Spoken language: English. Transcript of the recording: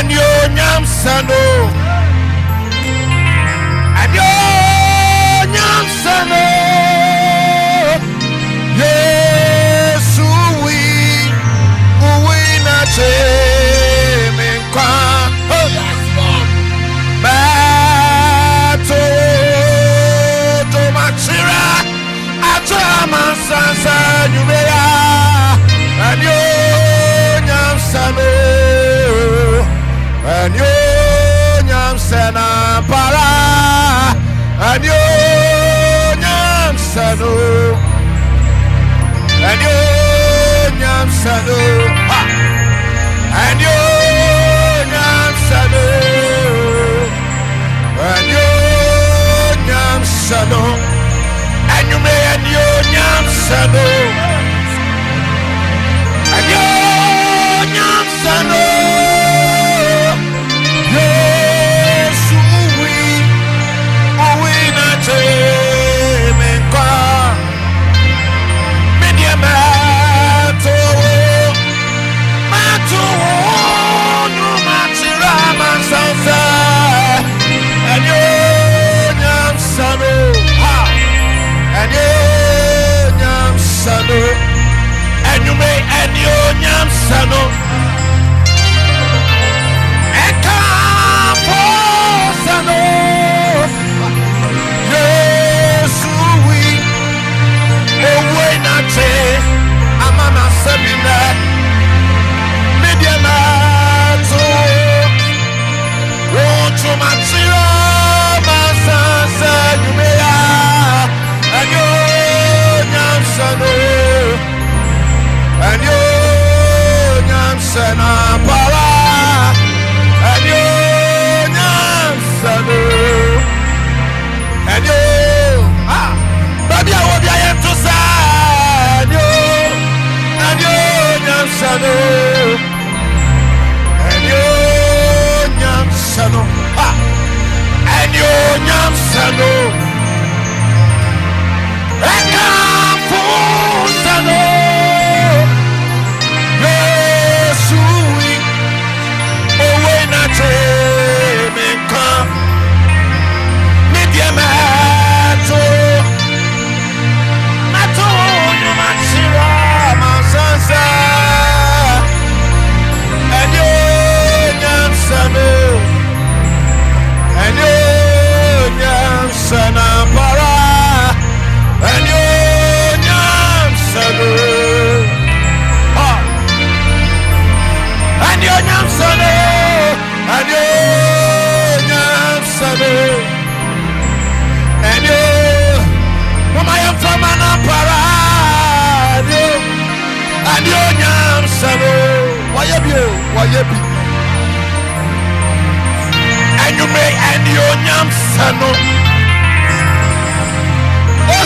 and your nyam sano, and your nyam sano. Yes, we not me kwa. Oh yes, Lord. Bato to machira, atama sansa nyumeya, and your nyam sano. And you nyam sena para, and you nyam sano, and you nyam sano, and you nyam sano, and you nyam sano, and you may and you nyam sano, and you nyam sano. And you may end your nyam sano. Eka for sano. Yes, we away not say. Amama Sabina. Media mato. Won't you matira masasa numea. And your nyam sano. And you nyam sana para, and you nyam sano, and you baby I will be a to say, and you nyam sano, and you nyam sano, and you nyam sano, and come for sano. And you may end your nyam sano. Oh,